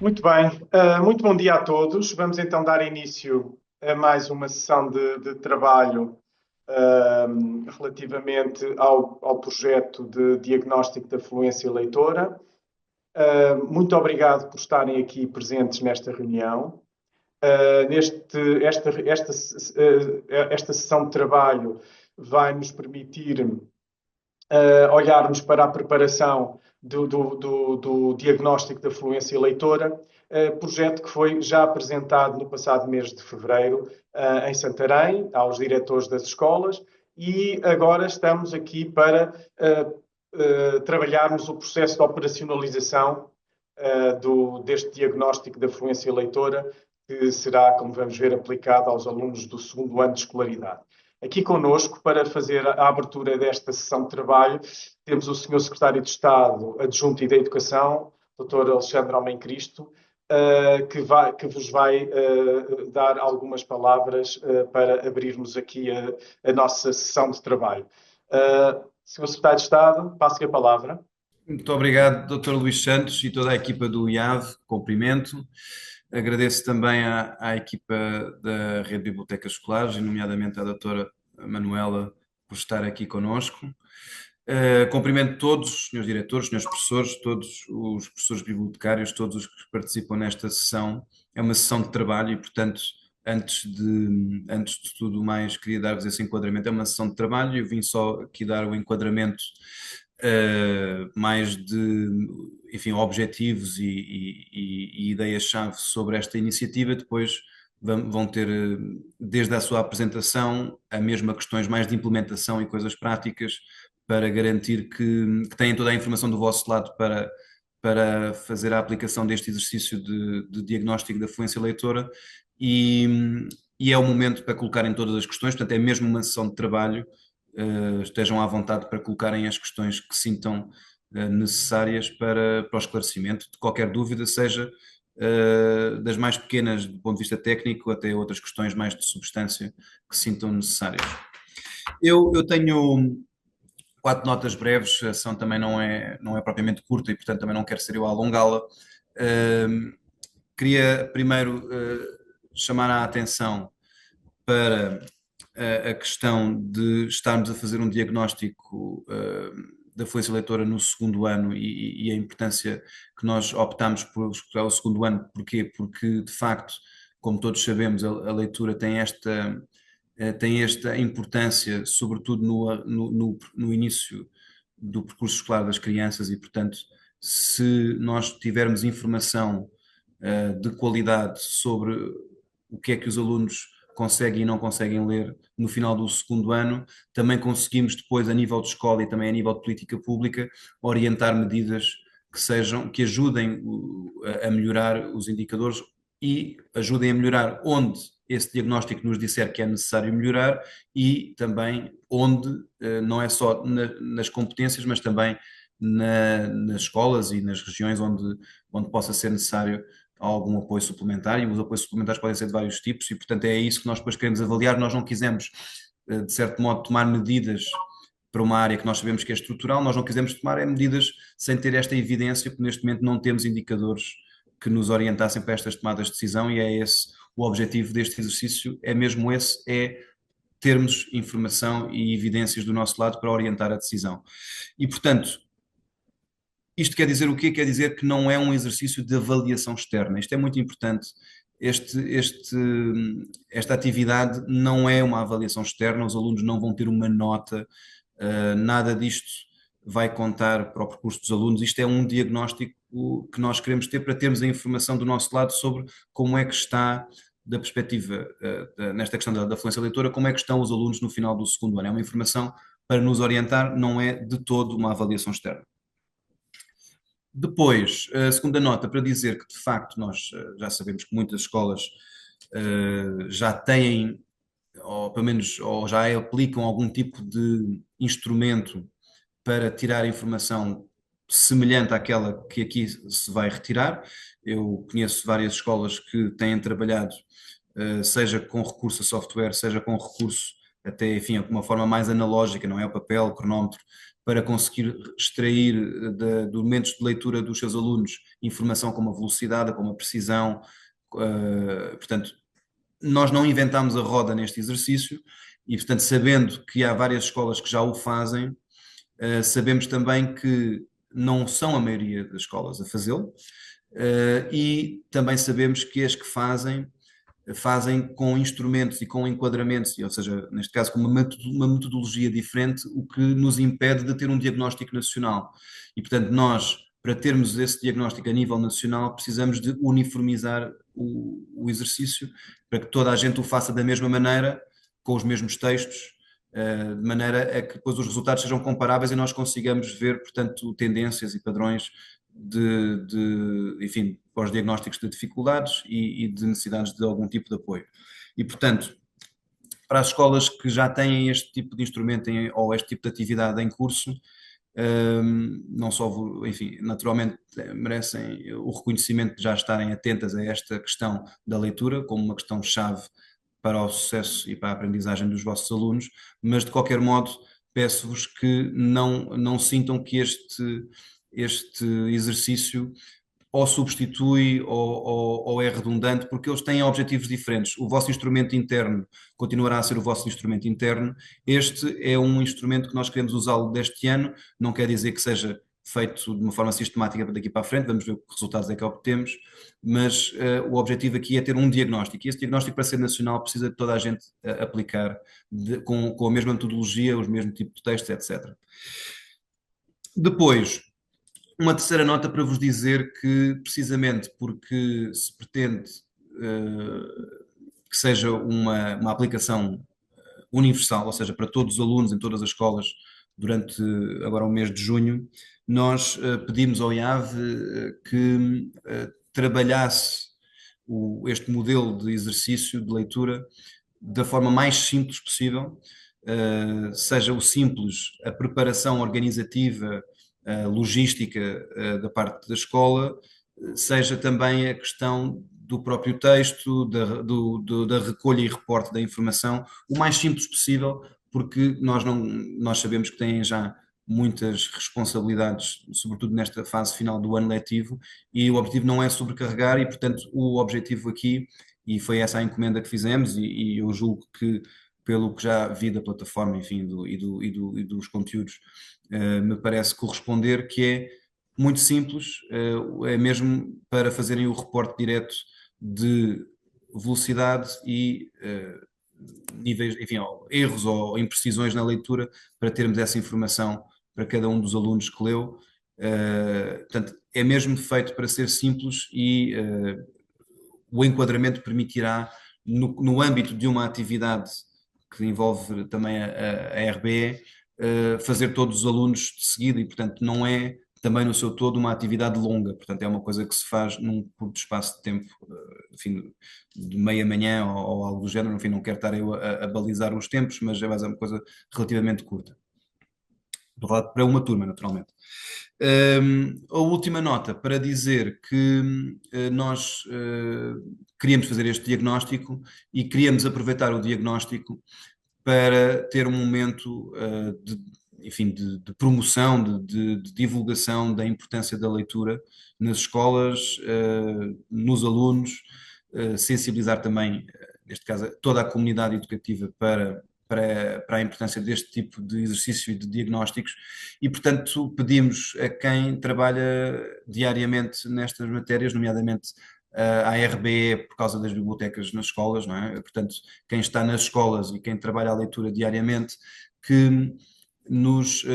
Muito bem, muito bom dia a todos. Vamos então dar início a mais uma sessão de trabalho relativamente ao projeto de diagnóstico da fluência leitora. Muito obrigado por estarem aqui presentes nesta reunião. Esta sessão de trabalho vai nos permitir olharmos para a preparação do diagnóstico da fluência leitora, projeto que foi já apresentado no passado mês de fevereiro em Santarém, aos diretores das escolas, e agora estamos aqui para trabalharmos o processo de operacionalização deste diagnóstico da fluência leitora, que será, como vamos ver, aplicado aos alunos do segundo ano de escolaridade. Aqui conosco, para fazer a abertura desta sessão de trabalho, temos o Sr. Secretário de Estado Adjunto e da Educação, Dr. Alexandre Almeida Cristo, que vos vai dar algumas palavras para abrirmos aqui a nossa sessão de trabalho. Sr. Secretário de Estado, passo-lhe a palavra. Muito obrigado, Dr. Luís Santos e toda a equipa do IAV, cumprimento. Agradeço também à equipa da Rede de Bibliotecas Escolares, e nomeadamente à doutora Manuela, por estar aqui conosco. Cumprimento todos os senhores diretores, senhores professores, todos os professores bibliotecários, todos os que participam nesta sessão. É uma sessão de trabalho e, portanto, antes de tudo mais, queria dar-vos esse enquadramento. É uma sessão de trabalho, eu vim só aqui dar o enquadramento mais de, enfim, objetivos e ideias-chave sobre esta iniciativa. Depois vão ter, desde a sua apresentação, a mesma questões mais de implementação e coisas práticas para garantir que têm toda a informação do vosso lado para fazer a aplicação deste exercício de diagnóstico da fluência leitora e é o momento para colocarem todas as questões, portanto é mesmo uma sessão de trabalho. Estejam à vontade para colocarem as questões que sintam necessárias para o esclarecimento de qualquer dúvida, seja das mais pequenas do ponto de vista técnico até outras questões mais de substância que sintam necessárias. Eu tenho quatro notas breves, a sessão também não é propriamente curta e, portanto, também não quero ser eu a alongá-la. Queria primeiro chamar a atenção para a questão de estarmos a fazer um diagnóstico da fluência leitora no segundo ano e a importância que nós optamos por escolher o segundo ano. Porquê? Porque, de facto, como todos sabemos, a leitura tem esta importância, sobretudo no início do percurso escolar das crianças e, portanto, se nós tivermos informação de qualidade sobre o que é que os alunos conseguem e não conseguem ler no final do segundo ano, também conseguimos depois, a nível de escola e também a nível de política pública, orientar medidas que ajudem a melhorar os indicadores e ajudem a melhorar onde esse diagnóstico nos disser que é necessário melhorar e também onde, não é só nas competências, mas também nas escolas e nas regiões onde possa ser necessário algum apoio suplementar, e os apoios suplementares podem ser de vários tipos, e portanto é isso que nós depois queremos avaliar. Nós não quisemos, de certo modo, tomar medidas para uma área que nós sabemos que é estrutural, nós não quisemos tomar medidas sem ter esta evidência, porque neste momento não temos indicadores que nos orientassem para estas tomadas de decisão, e é esse o objetivo deste exercício, é mesmo esse, é termos informação e evidências do nosso lado para orientar a decisão. E, portanto, isto quer dizer o quê? Quer dizer que não é um exercício de avaliação externa. Isto é muito importante. Esta atividade não é uma avaliação externa, os alunos não vão ter uma nota, nada disto vai contar para o percurso dos alunos. Isto é um diagnóstico que nós queremos ter para termos a informação do nosso lado sobre como é que está, da perspectiva, nesta questão da fluência leitora, como é que estão os alunos no final do segundo ano. É uma informação para nos orientar, não é de todo uma avaliação externa. Depois, a segunda nota para dizer que, de facto, nós já sabemos que muitas escolas já têm, ou pelo menos, ou já aplicam algum tipo de instrumento para tirar informação semelhante àquela que aqui se vai retirar. Eu conheço várias escolas que têm trabalhado, seja com recurso a software, seja com recurso até, enfim, uma forma mais analógica, não é? O papel, o cronómetro, para conseguir extrair de momentos de leitura dos seus alunos informação com uma velocidade, com uma precisão. Portanto, nós não inventámos a roda neste exercício e, portanto, sabendo que há várias escolas que já o fazem, sabemos também que não são a maioria das escolas a fazê-lo, e também sabemos que as que fazem com instrumentos e com enquadramentos, ou seja, neste caso com uma metodologia diferente, o que nos impede de ter um diagnóstico nacional. E, portanto, nós, para termos esse diagnóstico a nível nacional, precisamos de uniformizar o exercício para que toda a gente o faça da mesma maneira, com os mesmos textos, de maneira a que depois os resultados sejam comparáveis e nós consigamos ver, portanto, tendências e padrões enfim, para os diagnósticos de dificuldades e de necessidades de algum tipo de apoio. E, portanto, para as escolas que já têm este tipo de instrumento ou este tipo de atividade em curso, não só, enfim, naturalmente merecem o reconhecimento de já estarem atentas a esta questão da leitura como uma questão-chave para o sucesso e para a aprendizagem dos vossos alunos, mas de qualquer modo peço-vos que não sintam que este exercício ou substitui ou é redundante, porque eles têm objetivos diferentes. O vosso instrumento interno continuará a ser o vosso instrumento interno. Este é um instrumento que nós queremos usá-lo deste ano, não quer dizer que seja feito de uma forma sistemática daqui para a frente, vamos ver que resultados é que obtemos, mas o objetivo aqui é ter um diagnóstico, e esse diagnóstico, para ser nacional, precisa de toda a gente aplicar com a mesma metodologia, os mesmos tipos de textos, etc. Depois, uma terceira nota para vos dizer que, precisamente porque se pretende que seja uma aplicação universal, ou seja, para todos os alunos em todas as escolas durante agora o mês de junho, nós pedimos ao IAV que trabalhasse este modelo de exercício de leitura da forma mais simples possível, seja o simples, a preparação organizativa, logística da parte da escola, seja também a questão do próprio texto, da recolha e reporte da informação, o mais simples possível, porque nós sabemos que têm já muitas responsabilidades, sobretudo nesta fase final do ano letivo, e o objetivo não é sobrecarregar, e portanto o objetivo aqui, e foi essa a encomenda que fizemos, e eu julgo que pelo que já vi da plataforma, enfim, e dos conteúdos, me parece corresponder, que é muito simples, é mesmo para fazerem o reporte direto de velocidade e níveis, enfim, erros ou imprecisões na leitura, para termos essa informação para cada um dos alunos que leu. Portanto, é mesmo feito para ser simples e o enquadramento permitirá, no âmbito de uma atividade que envolve também a RBE, fazer todos os alunos de seguida, e portanto não é também no seu todo uma atividade longa, portanto é uma coisa que se faz num curto espaço de tempo, enfim, de meia manhã ou algo do género, enfim, não quero estar eu a balizar os tempos, mas é mais uma coisa relativamente curta. Estou a falar para uma turma, naturalmente. A última nota para dizer que nós queríamos fazer este diagnóstico e queríamos aproveitar o diagnóstico para ter um momento enfim, de promoção, de divulgação da importância da leitura nas escolas, nos alunos, sensibilizar também, neste caso, toda a comunidade educativa para a importância deste tipo de exercício e de diagnósticos, e, portanto, pedimos a quem trabalha diariamente nestas matérias, nomeadamente à RBE, por causa das bibliotecas nas escolas, não é? Portanto, quem está nas escolas e quem trabalha a leitura diariamente, que nos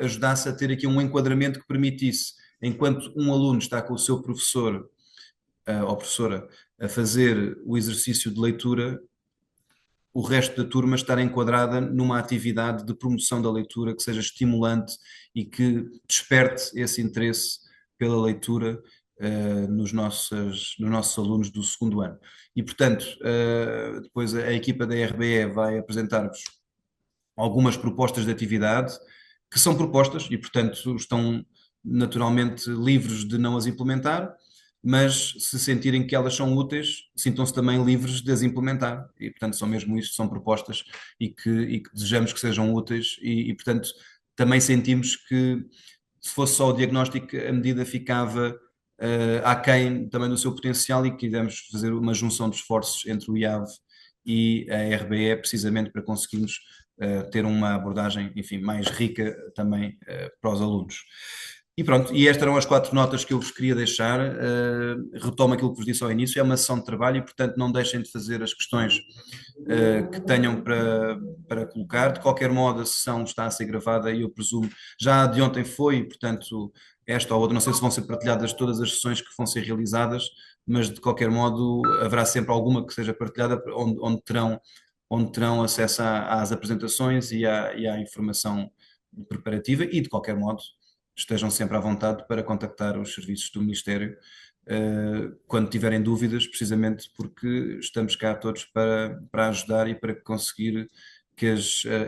ajudasse a ter aqui um enquadramento que permitisse, enquanto um aluno está com o seu professor ou professora a fazer o exercício de leitura, o resto da turma estar enquadrada numa atividade de promoção da leitura que seja estimulante e que desperte esse interesse pela leitura nos nossos alunos do segundo ano. E, portanto, depois a equipa da RBE vai apresentar-vos algumas propostas de atividade, que são propostas e, portanto, estão naturalmente livres de não as implementar, mas se sentirem que elas são úteis, sintam-se também livres de as implementar. E, portanto, são mesmo isso, são propostas e que desejamos que sejam úteis portanto, também sentimos que se fosse só o diagnóstico, a medida ficava aquém também do seu potencial e quisemos fazer uma junção de esforços entre o IAV e a RBE, precisamente para conseguirmos ter uma abordagem, enfim, mais rica também para os alunos. E pronto, e estas eram as 4 notas que eu vos queria deixar. Retomo aquilo que vos disse ao início, é uma sessão de trabalho e, portanto, não deixem de fazer as questões que tenham para colocar. De qualquer modo, a sessão está a ser gravada e eu presumo, já de ontem foi, portanto, esta ou outra, não sei se vão ser partilhadas todas as sessões que vão ser realizadas, mas de qualquer modo haverá sempre alguma que seja partilhada onde terão acesso às apresentações e à informação preparativa e, de qualquer modo, estejam sempre à vontade para contactar os serviços do Ministério quando tiverem dúvidas, precisamente porque estamos cá todos para ajudar e para conseguir que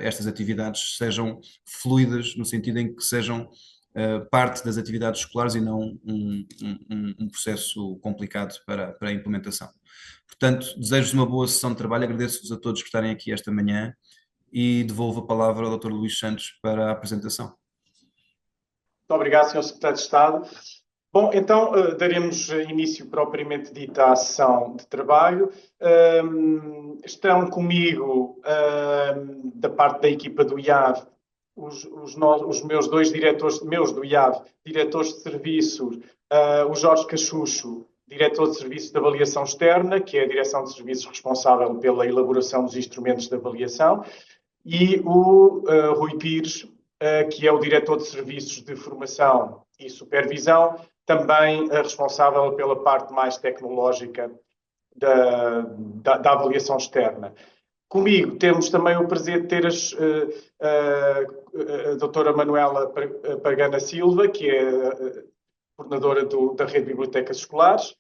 estas atividades sejam fluidas, no sentido em que sejam parte das atividades escolares e não um processo complicado para a implementação. Portanto, desejo-vos uma boa sessão de trabalho, agradeço-vos a todos por estarem aqui esta manhã e devolvo a palavra ao Dr. Luís Santos para a apresentação. Muito obrigado, Sr. Secretário de Estado. Bom, então daremos início propriamente dito à sessão de trabalho. Estão comigo, da parte da equipa do IAV, os meus dois diretores, meus do IAV, diretores de serviços, o Jorge Cachucho, diretor de serviços de avaliação externa, que é a direção de serviços responsável pela elaboração dos instrumentos de avaliação, e o Rui Pires, que é o diretor de serviços de formação e supervisão, também responsável pela parte mais tecnológica da avaliação externa. Comigo temos também o prazer de ter a doutora Manuela Pagana Silva, que é coordenadora da Rede de Bibliotecas Escolares,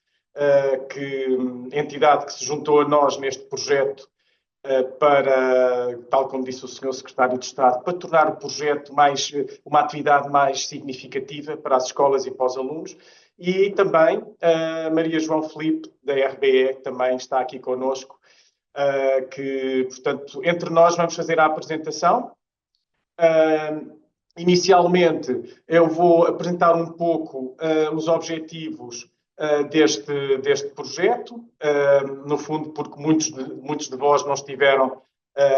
entidade que se juntou a nós neste projeto para, tal como disse o Sr. Secretário de Estado, para tornar o projeto uma atividade mais significativa para as escolas e para os alunos. E também a Maria João Filipe, da RBE, que também está aqui connosco, que, portanto, entre nós vamos fazer a apresentação. Inicialmente, eu vou apresentar um pouco os objetivos deste projeto, no fundo, porque muitos de vós não estiveram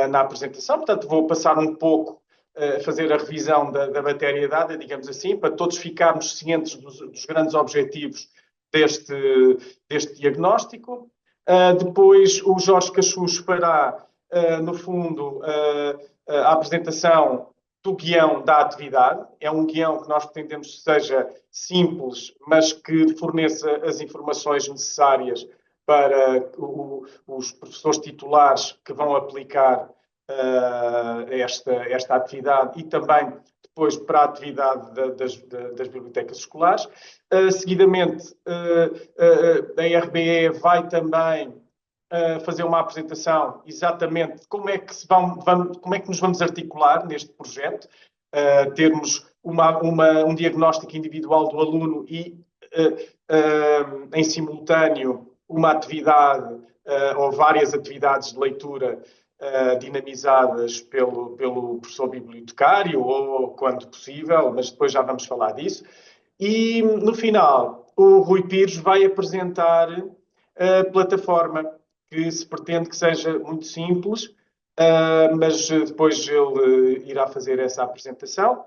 na apresentação, portanto, vou passar um pouco a fazer a revisão da matéria dada, digamos assim, para todos ficarmos cientes dos grandes objetivos deste diagnóstico. Depois, o Jorge Cachucho fará, no fundo, a apresentação do guião da atividade. É um guião que nós pretendemos que seja simples, mas que forneça as informações necessárias para os professores titulares que vão aplicar esta atividade e também depois para a atividade das bibliotecas escolares. Seguidamente, a RBE vai também fazer uma apresentação exatamente de como é que nos vamos articular neste projeto, termos um diagnóstico individual do aluno e, em simultâneo, uma atividade ou várias atividades de leitura dinamizadas pelo professor bibliotecário ou quando possível, mas depois já vamos falar disso. E, no final, o Rui Pires vai apresentar a plataforma, que se pretende que seja muito simples, mas depois ele irá fazer essa apresentação.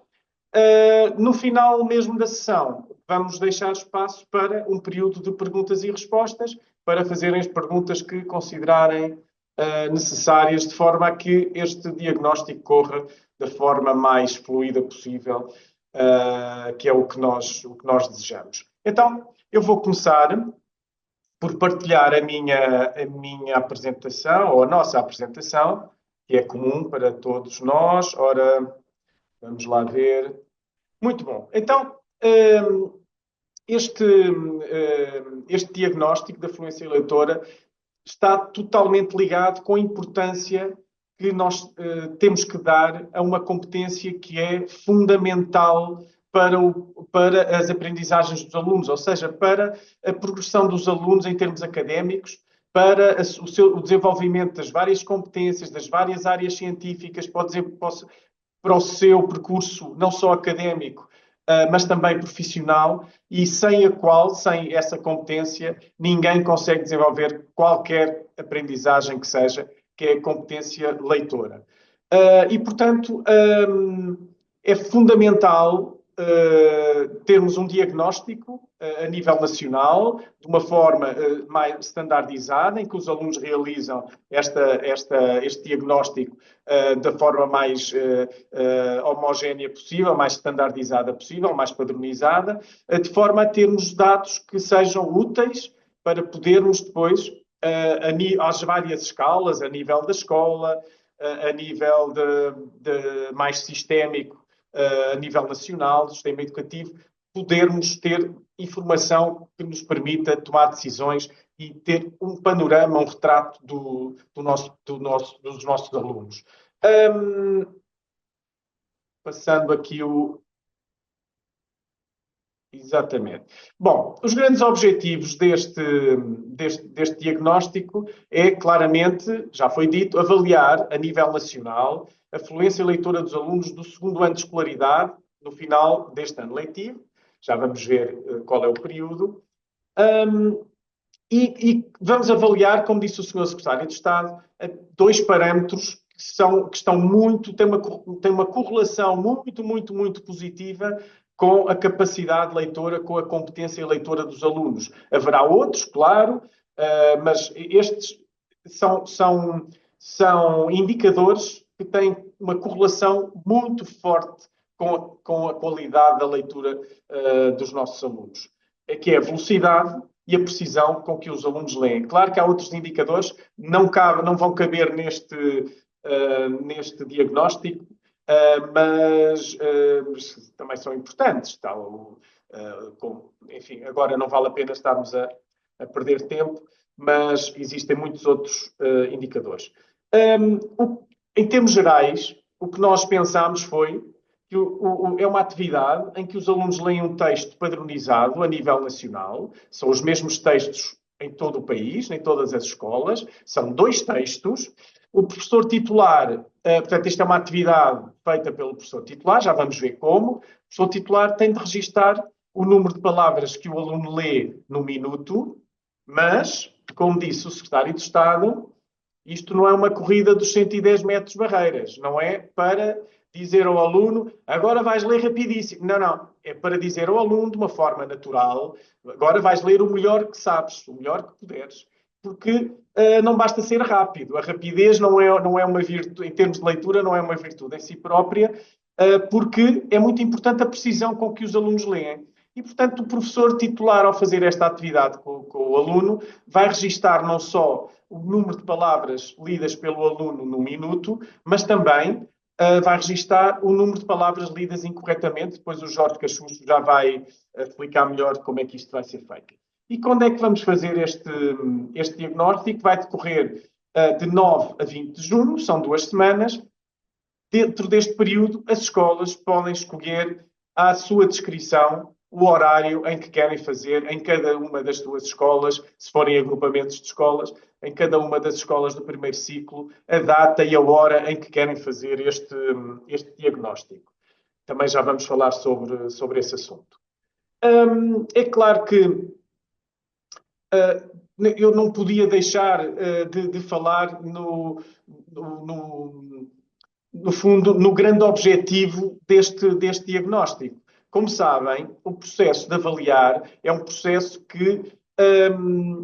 No final mesmo da sessão, vamos deixar espaço para um período de perguntas e respostas, para fazerem as perguntas que considerarem necessárias, de forma a que este diagnóstico corra da forma mais fluida possível, que é o que nós desejamos. Então, eu vou começar por partilhar a minha apresentação, ou a nossa apresentação, que é comum para todos nós. Ora, vamos lá ver. Muito bom. Então, este diagnóstico da fluência leitora está totalmente ligado com a importância que nós temos que dar a uma competência que é fundamental para as aprendizagens dos alunos, ou seja, para a progressão dos alunos em termos académicos, para o desenvolvimento das várias competências, das várias áreas científicas, para o seu percurso não só académico, mas também profissional, e sem a qual, sem essa competência, ninguém consegue desenvolver qualquer aprendizagem que seja, que é a competência leitora. E, portanto, é fundamental termos um diagnóstico a nível nacional, de uma forma mais standardizada, em que os alunos realizam este diagnóstico da forma mais homogénea possível, mais standardizada possível, mais padronizada, de forma a termos dados que sejam úteis para podermos depois, às várias escalas, a nível da escola, a nível mais sistémico, a nível nacional, do sistema educativo, podermos ter informação que nos permita tomar decisões e ter um panorama, um retrato dos nossos alunos. Passando aqui o... Exatamente. Bom, os grandes objetivos deste diagnóstico é, claramente, já foi dito, avaliar a nível nacional a fluência leitora dos alunos do segundo ano de escolaridade no final deste ano letivo. Já vamos ver qual é o período. E vamos avaliar, como disse o Sr. Secretário de Estado, dois parâmetros têm uma correlação muito positiva com a capacidade leitora, com a competência leitora dos alunos. Haverá outros, claro, mas estes são indicadores que têm uma correlação muito forte com a qualidade da leitura dos nossos alunos, que é a velocidade e a precisão com que os alunos leem. Claro que há outros indicadores que não vão caber neste diagnóstico, mas também são importantes. Enfim, agora não vale a pena estarmos a perder tempo, mas existem muitos outros indicadores. Em termos gerais, o que nós pensámos foi que é uma atividade em que os alunos leem um texto padronizado a nível nacional, são os mesmos textos em todo o país, em todas as escolas, são 2 textos. O professor titular, portanto, isto é uma atividade feita pelo professor titular, já vamos ver como. O professor titular tem de registar o número de palavras que o aluno lê no minuto, mas, como disse o Secretário de Estado, isto não é uma corrida dos 110 metros barreiras, não é para dizer ao aluno, agora vais ler rapidíssimo. Não. É para dizer ao aluno, de uma forma natural, agora vais ler o melhor que sabes, o melhor que puderes. Porque não basta ser rápido. A rapidez não é uma virtude, em termos de leitura, não é uma virtude em si própria, porque é muito importante a precisão com que os alunos leem. E, portanto, o professor titular, ao fazer esta atividade com o aluno, vai registar não só o número de palavras lidas pelo aluno no minuto, mas também vai registar o número de palavras lidas incorretamente. Depois o Jorge Cachucho já vai explicar melhor como é que isto vai ser feito. E quando é que vamos fazer este diagnóstico? Vai decorrer de 9 a 20 de junho, são 2 semanas. Dentro deste período, as escolas podem escolher à sua descrição o horário em que querem fazer em cada uma das suas escolas, se forem agrupamentos de escolas, em cada uma das escolas do primeiro ciclo, a data e a hora em que querem fazer este diagnóstico. Também já vamos falar sobre esse assunto. É claro que eu não podia deixar de falar no fundo, no grande objetivo deste diagnóstico. Como sabem, o processo de avaliar é um processo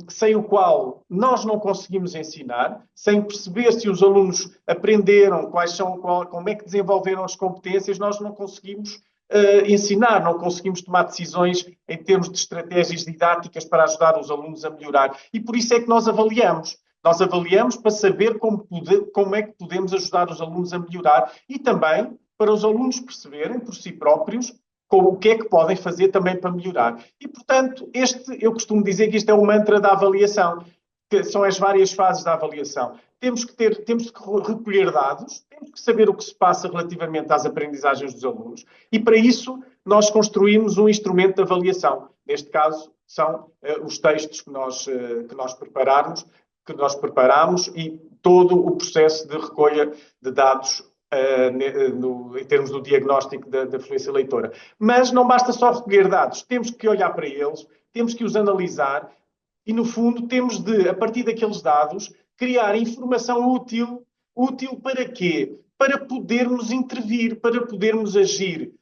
sem o qual nós não conseguimos ensinar, sem perceber se os alunos aprenderam, como é que desenvolveram as competências, nós não conseguimos ensinar, não conseguimos tomar decisões em termos de estratégias didáticas para ajudar os alunos a melhorar. E por isso é que nós avaliamos. Nós avaliamos para saber como é que podemos ajudar os alunos a melhorar e também para os alunos perceberem por si próprios o que é que podem fazer também para melhorar. E, portanto, eu costumo dizer que isto é o mantra da avaliação, que são as várias fases da avaliação. temos que recolher dados, temos que saber o que se passa relativamente às aprendizagens dos alunos e, para isso, nós construímos um instrumento de avaliação. Neste caso, são os textos que nós preparamos e todo o processo de recolha de dados em termos do diagnóstico da fluência leitora. Mas não basta só recolher dados, temos que olhar para eles, temos que os analisar e, no fundo, temos de, a partir daqueles dados, criar informação útil. Útil para quê? Para podermos intervir, para podermos agir.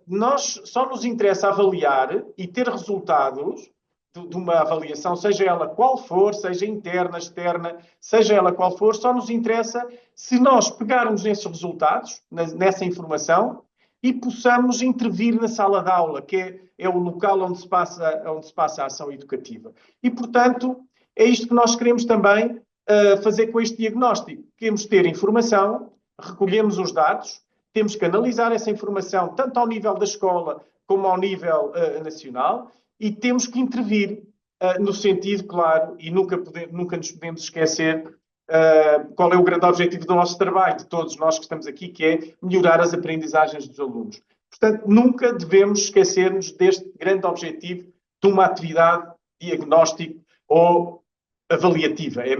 Nós só nos interessa avaliar e ter resultados de uma avaliação, seja ela qual for, seja interna, externa, seja ela qual for, só nos interessa se nós pegarmos nesses resultados, nessa informação, e possamos intervir na sala de aula, que é o local onde se passa a ação educativa. E, portanto, é isto que nós queremos também fazer com este diagnóstico. Queremos ter informação, recolhemos os dados, temos que analisar essa informação tanto ao nível da escola como ao nível nacional e temos que intervir no sentido, claro, e nunca nos podemos esquecer qual é o grande objetivo do nosso trabalho, de todos nós que estamos aqui, que é melhorar as aprendizagens dos alunos. Portanto, nunca devemos esquecer-nos deste grande objetivo de uma atividade diagnóstica ou avaliativa. É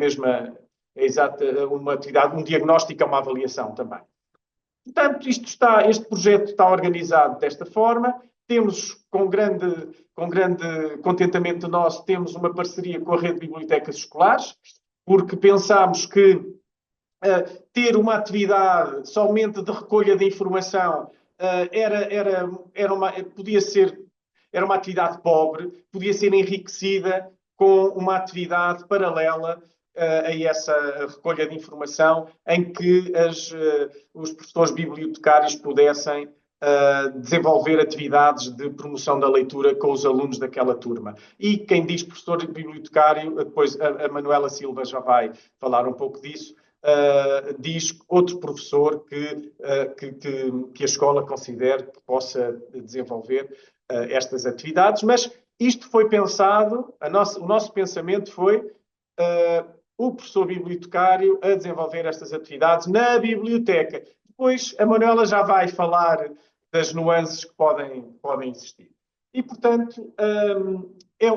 uma atividade, um diagnóstico é uma avaliação também. Portanto, este projeto está organizado desta forma. Temos, com grande contentamento nosso, temos uma parceria com a Rede de Bibliotecas Escolares, porque pensámos que ter uma atividade somente de recolha de informação era uma atividade pobre, podia ser enriquecida com uma atividade paralela a essa recolha de informação, em que os professores bibliotecários pudessem desenvolver atividades de promoção da leitura com os alunos daquela turma. E quem diz professor bibliotecário, depois a Manuela Silva já vai falar um pouco disso, diz outro professor que a escola considere que possa desenvolver estas atividades, mas isto foi pensado, o nosso pensamento foi o professor bibliotecário a desenvolver estas atividades na biblioteca. Depois a Manuela já vai falar das nuances que podem existir. E, portanto,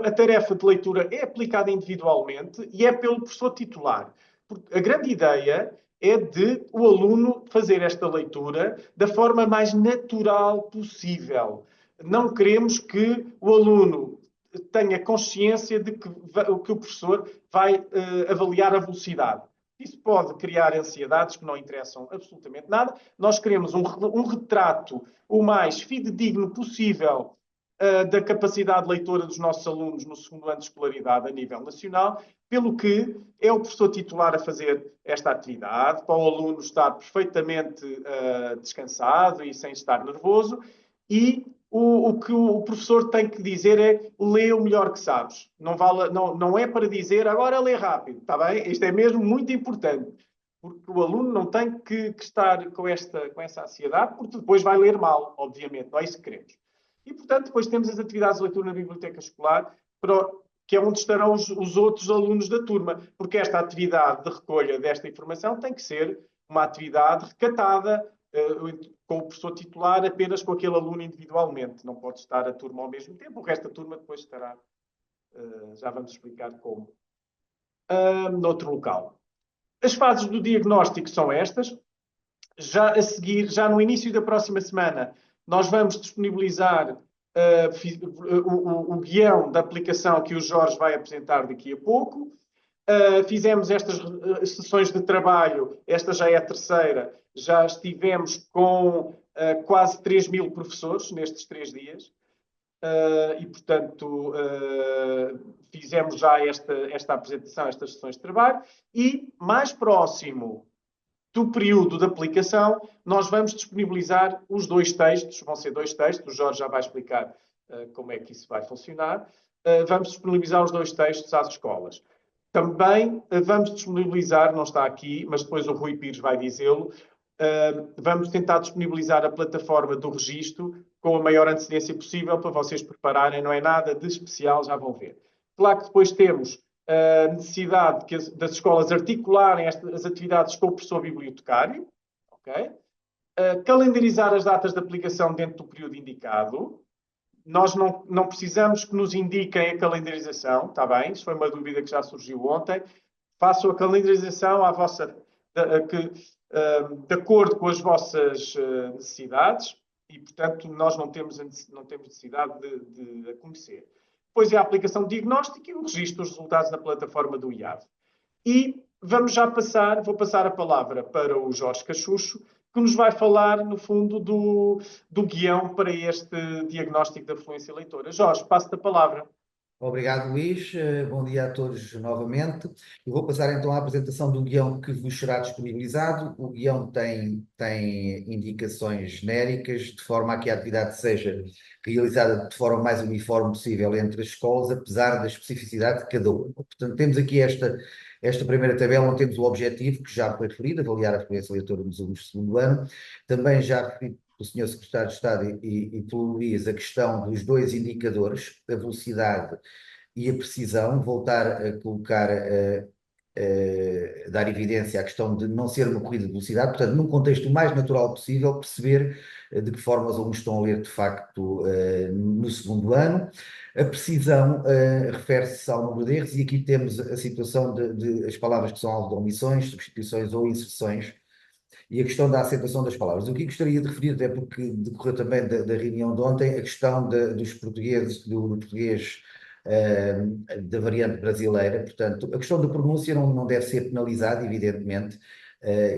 a tarefa de leitura é aplicada individualmente e é pelo professor titular. Porque a grande ideia é de o aluno fazer esta leitura da forma mais natural possível. Não queremos que o aluno tenha consciência de que o professor vai avaliar a velocidade. Isso pode criar ansiedades que não interessam absolutamente nada. Nós queremos um retrato o mais fidedigno possível da capacidade leitora dos nossos alunos no segundo ano de escolaridade a nível nacional, pelo que é o professor titular a fazer esta atividade, para o aluno estar perfeitamente descansado e sem estar nervoso, e o que o professor tem que dizer é: lê o melhor que sabes. Não é para dizer agora lê rápido, está bem? Isto é mesmo muito importante, porque o aluno não tem que estar com essa ansiedade, porque depois vai ler mal, obviamente, não é isso que queremos. E, portanto, depois temos as atividades de leitura na biblioteca escolar, que é onde estarão os outros alunos da turma, porque esta atividade de recolha desta informação tem que ser uma atividade recatada, com o professor titular, apenas com aquele aluno individualmente. Não pode estar a turma ao mesmo tempo, o resto da turma depois estará, já vamos explicar como, noutro local. As fases do diagnóstico são estas. Já a seguir, já no início da próxima semana, nós vamos disponibilizar o guião da aplicação que o Jorge vai apresentar daqui a pouco. Fizemos estas sessões de trabalho, esta já é a terceira, já estivemos com quase 3.000 professores nestes 3 dias e, portanto, fizemos já esta apresentação, estas sessões de trabalho e, mais próximo do período de aplicação, nós vamos disponibilizar os 2 textos, vão ser 2 textos, o Jorge já vai explicar como é que isso vai funcionar. Vamos disponibilizar os 2 textos às escolas. Também vamos disponibilizar, não está aqui, mas depois o Rui Pires vai dizê-lo, vamos tentar disponibilizar a plataforma do registro com a maior antecedência possível para vocês prepararem, não é nada de especial, já vão ver. Claro que depois temos a necessidade das escolas articularem as atividades com o professor bibliotecário, ok? Calendarizar as datas de aplicação dentro do período indicado. Nós não precisamos que nos indiquem a calendarização, está bem? Isso foi uma dúvida que já surgiu ontem. Façam a calendarização de acordo com as vossas necessidades e, portanto, nós não temos necessidade de a conhecer. Depois é a aplicação de diagnóstico e o registro dos resultados na plataforma do IAV. E vou passar a palavra para o Jorge Cachucho, que nos vai falar, no fundo, do guião para este diagnóstico da fluência leitora. Jorge, passo-te a palavra. Obrigado, Luís. Bom dia a todos novamente. Eu vou passar então à apresentação do guião que vos será disponibilizado. O guião tem indicações genéricas, de forma a que a atividade seja realizada de forma mais uniforme possível entre as escolas, apesar da especificidade de cada uma. Portanto, temos aqui esta primeira tabela, onde temos o objetivo, que já foi referido, avaliar a fluência leitora nos alunos do segundo ano. Também já referi o Sr. Secretário de Estado e pelo Luís a questão dos dois indicadores, a velocidade e a precisão, voltar a colocar, dar evidência à questão de não ser uma corrida de velocidade, portanto, num contexto o mais natural possível, perceber de que forma os alunos estão a ler de facto no segundo ano. A precisão refere-se ao número de erros, e aqui temos a situação de as palavras que são alvo de omissões, substituições ou inserções, e a questão da acentuação das palavras. O que gostaria de referir, até porque decorreu também da reunião de ontem, a questão dos portugueses, do português da variante brasileira. Portanto, a questão da pronúncia não deve ser penalizada, evidentemente,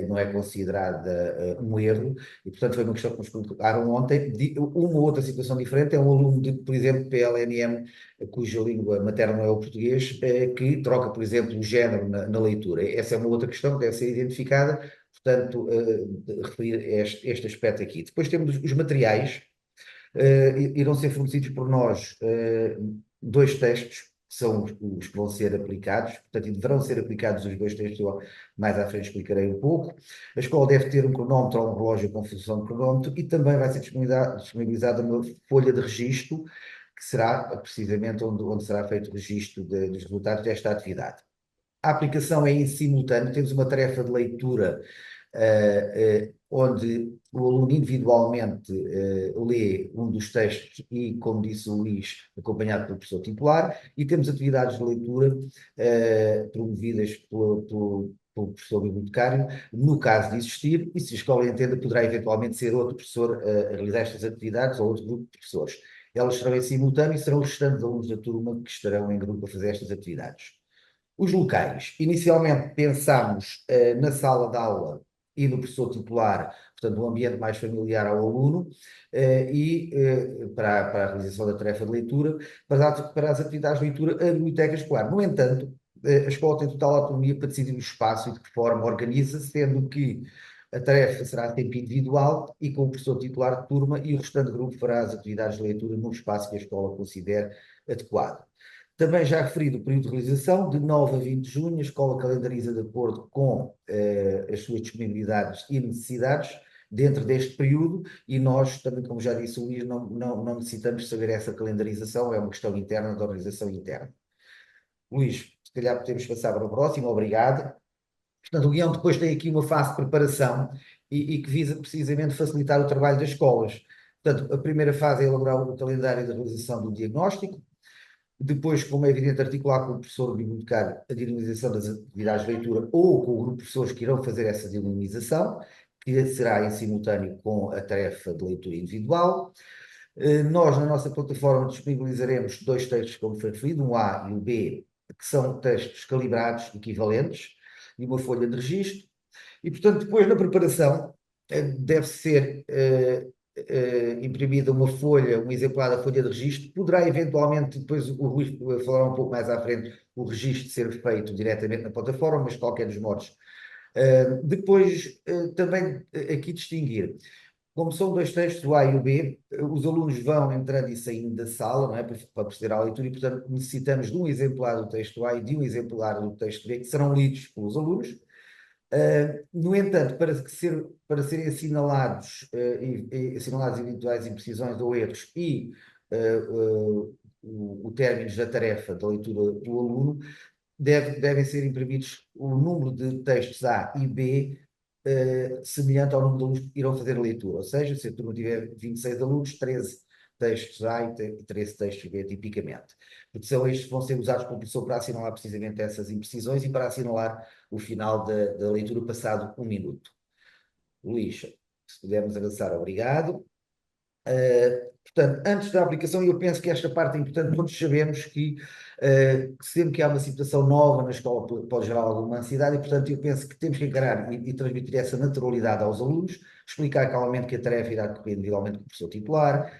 não é considerada um erro, e portanto foi uma questão que nos colocaram ontem. Uma outra situação diferente é um aluno de, por exemplo, PLNM, cuja língua materna é o português, que troca, por exemplo, o género na leitura. Essa é uma outra questão que deve ser identificada. Portanto, referir este aspecto aqui. Depois temos os materiais, irão ser fornecidos por nós dois textos, que são os que vão ser aplicados, portanto, e deverão ser aplicados os dois textos, eu mais à frente explicarei um pouco. A escola deve ter um cronómetro ou um relógio com função de cronómetro, e também vai ser disponibilizada uma folha de registro, que será precisamente onde será feito o registro dos resultados desta atividade. A aplicação é em simultâneo, temos uma tarefa de leitura onde o aluno individualmente lê um dos textos e, como disse o Luís, acompanhado pelo professor titular, e temos atividades de leitura promovidas pelo professor bibliotecário, no caso de existir, e se a escola entenda, poderá eventualmente ser outro professor a realizar estas atividades, ou outro grupo de professores. Elas serão em simultâneo e serão os restantes alunos da turma que estarão em grupo a fazer estas atividades. Os locais. Inicialmente pensámos na sala de aula e no professor titular, portanto, um ambiente mais familiar ao aluno, para a realização da tarefa de leitura, para as atividades de leitura, a biblioteca escolar. No entanto, a escola tem total autonomia para decidir o espaço e de que forma organiza, sendo que a tarefa será a tempo individual e com o professor titular de turma, e o restante grupo fará as atividades de leitura no espaço que a escola considere adequado. Também já referido o período de realização, de 9 a 20 de junho, a escola calendariza de acordo com as suas disponibilidades e necessidades dentro deste período, e nós, também, como já disse o Luís, não necessitamos saber essa calendarização, é uma questão interna da organização interna. Luís, se calhar podemos passar para o próximo, obrigado. Portanto, o guião depois tem aqui uma fase de preparação e que visa precisamente facilitar o trabalho das escolas. Portanto, a primeira fase é elaborar o calendário de realização do diagnóstico. Depois, como é evidente, articular com o professor bibliotecário a dinamização das atividades de leitura, ou com o grupo de professores que irão fazer essa dinamização, que será em simultâneo com a tarefa de leitura individual. Nós, na nossa plataforma, disponibilizaremos dois textos, como foi referido, um A e um B, que são textos calibrados, equivalentes, e uma folha de registro. E, portanto, depois, na preparação, deve ser imprimida uma folha, um exemplar da folha de registro. Poderá eventualmente, depois o Rui falará um pouco mais à frente, o registro ser feito diretamente na plataforma, mas de qualquer dos modos. Depois, também aqui distinguir, como são dois textos, o A e o B, os alunos vão entrando e saindo da sala, não é, para proceder à leitura, e portanto necessitamos de um exemplar do texto A e de um exemplar do texto B, que serão lidos pelos alunos. No entanto, para serem assinalados, assinalados eventuais imprecisões ou erros o término da tarefa da leitura do aluno, devem ser imprimidos o número de textos A e B semelhante ao número de alunos que irão fazer a leitura. Ou seja, se a turma tiver 26 alunos, 13 textos A e 13 textos B, tipicamente. Porque são estes que vão ser usados pelo professor para assinalar precisamente essas imprecisões e para assinalar o final da leitura passado 1 minuto. Luís, se pudermos avançar, obrigado. Portanto, antes da aplicação, eu penso que esta parte é importante, todos sabemos que sempre que há uma situação nova na escola pode gerar alguma ansiedade e, portanto, eu penso que temos que encarar e transmitir essa naturalidade aos alunos, explicar calmamente que a tarefa irá decorrer individualmente com o professor titular,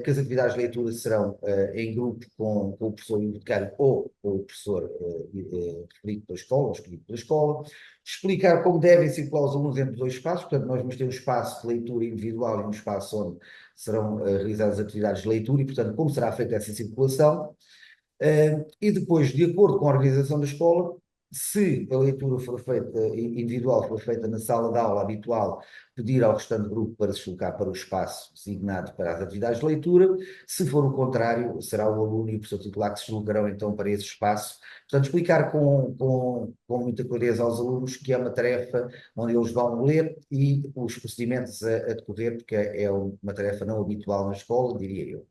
que as atividades de leitura serão em grupo com o professor bibliotecário ou com o professor referido pela escola, ou escolhido pela escola, explicar como devem circular os alunos entre dois espaços, portanto, nós vamos ter um espaço de leitura individual e um espaço onde serão realizadas atividades de leitura e, portanto, como será feita essa circulação. E depois, de acordo com a organização da escola, se a leitura for feita individual, for feita na sala de aula habitual, pedir ao restante grupo para se deslocar para o espaço designado para as atividades de leitura. Se for o contrário, será o aluno e o professor titular que se deslocarão então para esse espaço. Portanto, explicar com muita clareza aos alunos que é uma tarefa onde eles vão ler e os procedimentos a decorrer, porque é uma tarefa não habitual na escola, diria eu.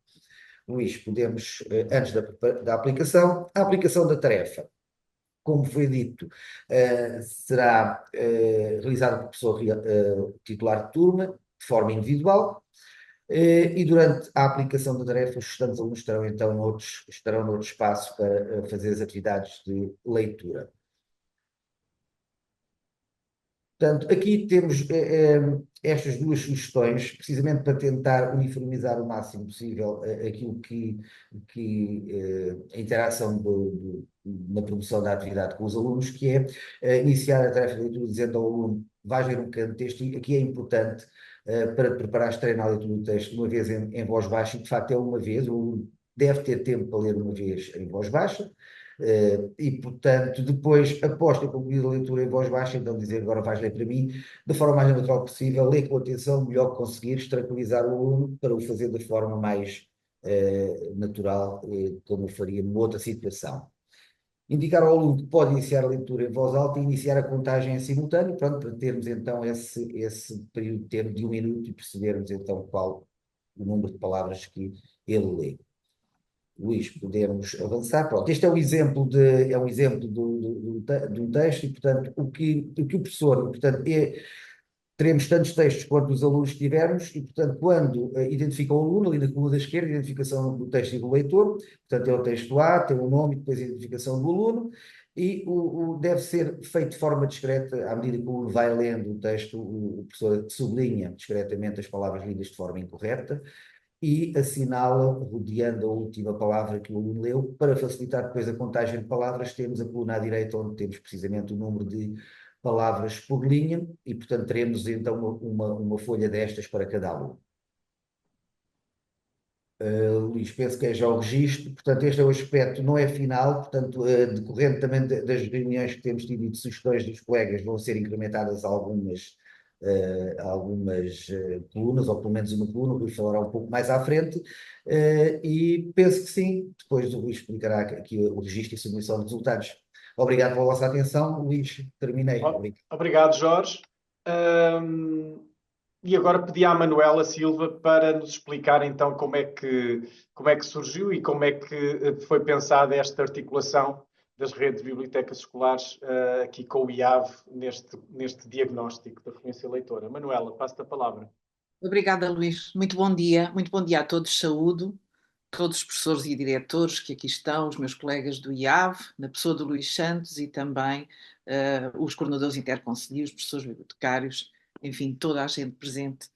Luís, podemos, antes da aplicação, a aplicação da tarefa, como foi dito, será realizada por professor titular de turma, de forma individual, e durante a aplicação da tarefa, os restantes alunos estarão então noutro espaço para fazer as atividades de leitura. Portanto, aqui temos estas duas sugestões, precisamente para tentar uniformizar o máximo possível aquilo que a interação na promoção da atividade com os alunos, que é iniciar a tarefa de leitura dizendo ao aluno, vais ler um bocadinho de texto, e aqui é importante para preparar treinar a leitura do texto uma vez em voz baixa, e de facto é uma vez, o aluno deve ter tempo para ler uma vez em voz baixa, e, portanto, depois, após ter concluído a leitura em voz baixa, então dizer agora vais ler para mim, da forma mais natural possível, ler com atenção, melhor que conseguires, tranquilizar o aluno para o fazer da forma mais natural, como eu faria numa outra situação. Indicar ao aluno que pode iniciar a leitura em voz alta e iniciar a contagem em simultâneo, pronto, para termos então esse período de tempo de 1 minuto e percebermos então qual o número de palavras que ele lê. Luís, podemos avançar. Pronto, este é um exemplo de um texto e, portanto, o que o professor, portanto, teremos tantos textos quanto os alunos tivermos e, portanto, quando identifica o aluno, ali na coluna da esquerda, identificação do texto e do leitor, portanto, é o texto A, tem o nome e depois a identificação do aluno, e deve ser feito de forma discreta, à medida que o aluno vai lendo o texto, o professor sublinha discretamente as palavras lidas de forma incorreta, e assinala, rodeando a última palavra que o aluno leu. Para facilitar depois a contagem de palavras, temos a coluna à direita, onde temos precisamente o número de palavras por linha, e, portanto, teremos então uma folha destas para cada aluno. Luís, penso que é já o registro, portanto, este é o aspecto, não é final, portanto, decorrente também das reuniões que temos tido e de sugestões dos colegas, vão ser incrementadas algumas colunas, ou pelo menos uma coluna, o Luís falará um pouco mais à frente, e penso que sim, depois o Luís explicará aqui o registro e submissão de resultados. Obrigado pela vossa atenção, Luís, terminei. Obrigado, Jorge. E agora pedi à Manuela Silva para nos explicar então como é que surgiu e como é que foi pensada esta articulação das redes de bibliotecas escolares aqui com o IAV neste diagnóstico da fluência leitora. Manuela, passo-te a palavra. Obrigada, Luís. Muito bom dia a todos. Saúdo todos os professores e diretores que aqui estão, os meus colegas do IAV, na pessoa do Luís Santos e também os coordenadores interconcelhos, os professores bibliotecários, enfim, toda a gente presente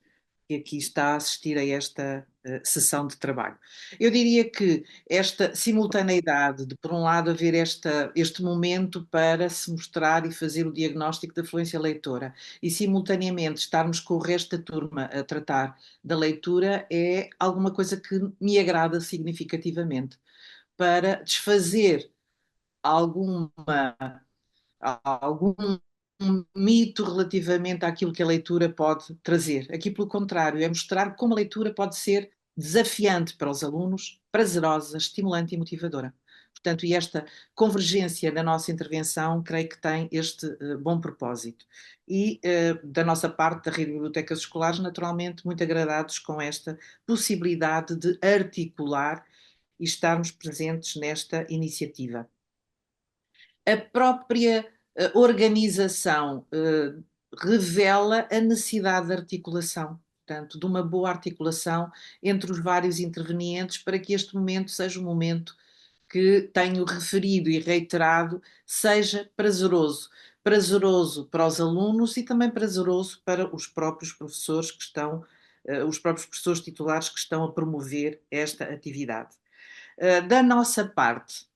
que aqui está a assistir a esta sessão de trabalho. Eu diria que esta simultaneidade de, por um lado, haver este momento para se mostrar e fazer o diagnóstico da fluência leitora e, simultaneamente, estarmos com o resto da turma a tratar da leitura é alguma coisa que me agrada significativamente para desfazer algum mito relativamente àquilo que a leitura pode trazer. Aqui, pelo contrário, é mostrar como a leitura pode ser desafiante para os alunos, prazerosa, estimulante e motivadora. portanto, e esta convergência da nossa intervenção, creio que tem este bom propósito. E, da nossa parte, da Rede de Bibliotecas Escolares, naturalmente, muito agradados com esta possibilidade de articular e estarmos presentes nesta iniciativa. A própria organização revela a necessidade de articulação, portanto, de uma boa articulação entre os vários intervenientes para que este momento seja um momento que tenho referido e reiterado, seja prazeroso. Prazeroso para os alunos e também prazeroso para os próprios professores que estão, os próprios professores titulares que estão a promover esta atividade. Da nossa parte,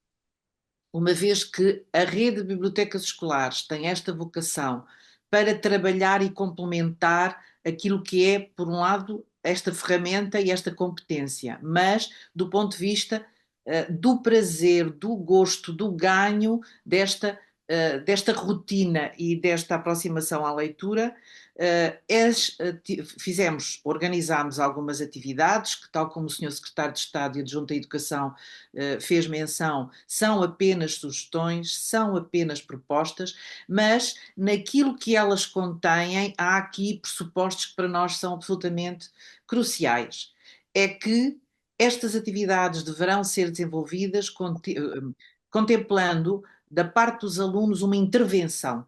uma vez que a rede de bibliotecas escolares tem esta vocação para trabalhar e complementar aquilo que é, por um lado, esta ferramenta e esta competência, mas do ponto de vista do prazer, do gosto, do ganho desta rotina e desta aproximação à leitura, organizámos algumas atividades que, tal como o Sr. Secretário de Estado e Adjunto à Educação fez menção, são apenas sugestões, são apenas propostas, mas naquilo que elas contêm, há aqui pressupostos que para nós são absolutamente cruciais. É que estas atividades deverão ser desenvolvidas contemplando da parte dos alunos uma intervenção,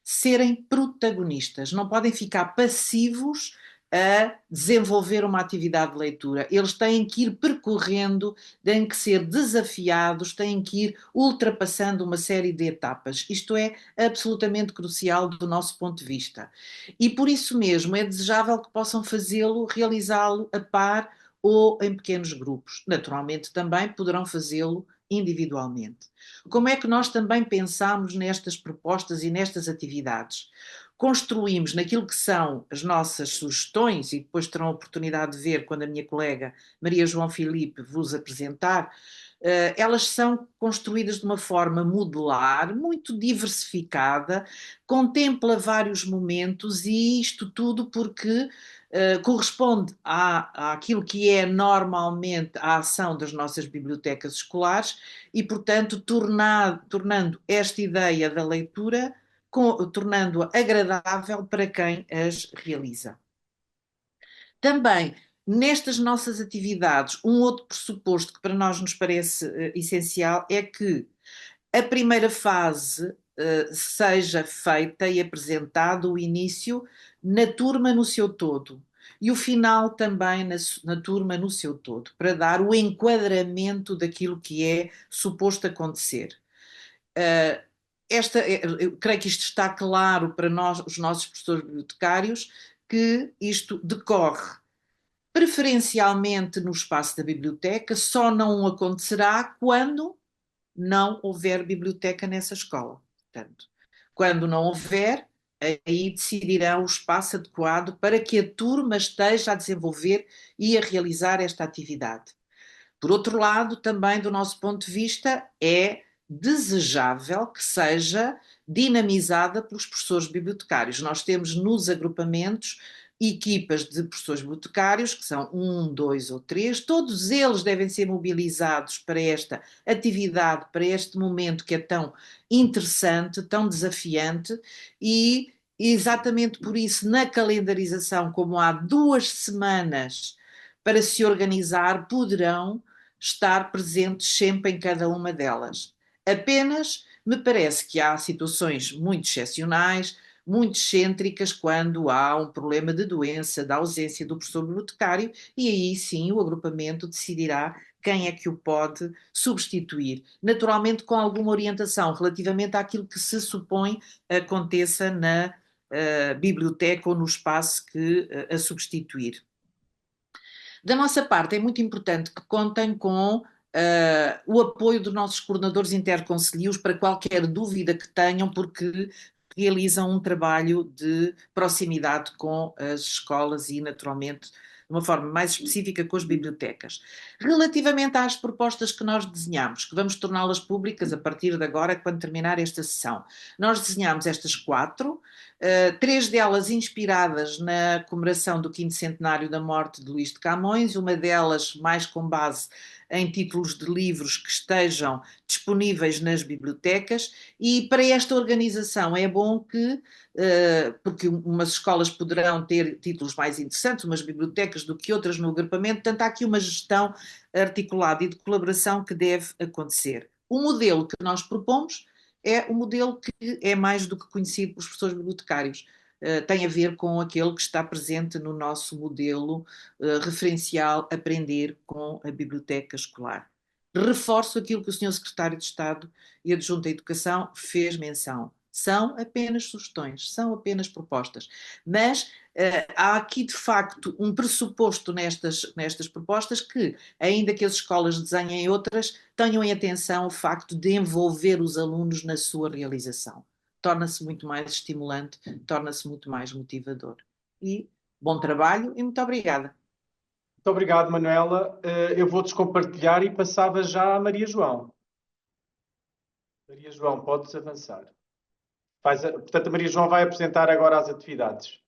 serem protagonistas, não podem ficar passivos a desenvolver uma atividade de leitura. Eles têm que ir percorrendo, têm que ser desafiados, têm que ir ultrapassando uma série de etapas. Isto é absolutamente crucial do nosso ponto de vista. E por isso mesmo é desejável que possam fazê-lo, realizá-lo a par ou em pequenos grupos. Naturalmente também poderão fazê-lo individualmente. Como é que nós também pensamos nestas propostas e nestas atividades? Construímos naquilo que são as nossas sugestões, e depois terão a oportunidade de ver quando a minha colega Maria João Filipe vos apresentar, elas são construídas de uma forma modular, muito diversificada, contempla vários momentos e isto tudo porque corresponde àquilo que é normalmente a ação das nossas bibliotecas escolares e, portanto, tornando esta ideia da leitura, tornando-a agradável para quem as realiza. Também, nestas nossas atividades, um outro pressuposto que para nós nos parece essencial é que a primeira fase seja feita e apresentado o início na turma no seu todo e o final também na turma no seu todo, para dar o enquadramento daquilo que é suposto acontecer. Eu creio que isto está claro para nós, os nossos professores bibliotecários, que isto decorre preferencialmente no espaço da biblioteca, só não acontecerá quando não houver biblioteca nessa escola. Portanto, quando não houver, aí decidirão o espaço adequado para que a turma esteja a desenvolver e a realizar esta atividade. Por outro lado, também do nosso ponto de vista, é desejável que seja dinamizada pelos professores bibliotecários. Nós temos nos agrupamentos equipas de professores bibliotecários, que são 1, 2 ou 3, todos eles devem ser mobilizados para esta atividade, para este momento que é tão interessante, tão desafiante, e exatamente por isso, na calendarização, como há 2 semanas para se organizar, poderão estar presentes sempre em cada uma delas. Apenas me parece que há situações muito excepcionais, muito excêntricas, quando há um problema de doença, da ausência do professor bibliotecário, e aí sim o agrupamento decidirá quem é que o pode substituir. Naturalmente com alguma orientação relativamente àquilo que se supõe aconteça na biblioteca ou no espaço que a substituir. Da nossa parte, é muito importante que contem com o apoio dos nossos coordenadores interconcelhios para qualquer dúvida que tenham, porque realizam um trabalho de proximidade com as escolas e, naturalmente, de uma forma mais específica com as bibliotecas. Relativamente às propostas que nós desenhamos, que vamos torná-las públicas a partir de agora, quando terminar esta sessão, nós desenhamos estas 4, 3 delas inspiradas na comemoração do 5º centenário da morte de Luís de Camões, uma delas mais com base em títulos de livros que estejam disponíveis nas bibliotecas, e para esta organização é bom que, porque umas escolas poderão ter títulos mais interessantes, umas bibliotecas do que outras no agrupamento, portanto há aqui uma gestão articulada e de colaboração que deve acontecer. O modelo que nós propomos é um modelo que é mais do que conhecido pelos professores bibliotecários. Tem a ver com aquele que está presente no nosso modelo referencial Aprender com a Biblioteca Escolar. Reforço aquilo que o Sr. Secretário de Estado e Adjunto à Educação fez menção. São apenas sugestões, são apenas propostas. Mas há aqui, de facto, um pressuposto nestas propostas que, ainda que as escolas desenhem outras, tenham em atenção o facto de envolver os alunos na sua realização. Torna-se muito mais estimulante, torna-se muito mais motivador. E bom trabalho e muito obrigada. Muito obrigado, Manuela. Eu vou descompartilhar e passava já a Maria João. Maria João, podes avançar. Portanto, a Maria João vai apresentar agora as atividades.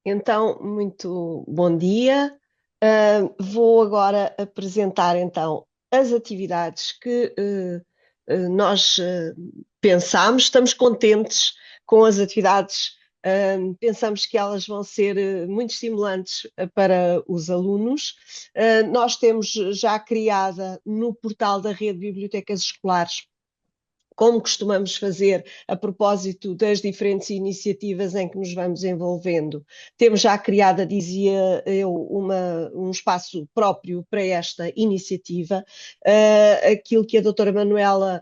Então, muito bom dia. Vou agora apresentar então as atividades que nós pensámos. Estamos contentes com as atividades, pensamos que elas vão ser muito estimulantes para os alunos. Nós temos já criada no portal da Rede de Bibliotecas Escolares, como costumamos fazer a propósito das diferentes iniciativas em que nos vamos envolvendo. Temos já criada, dizia eu, um espaço próprio para esta iniciativa. Aquilo que a doutora Manuela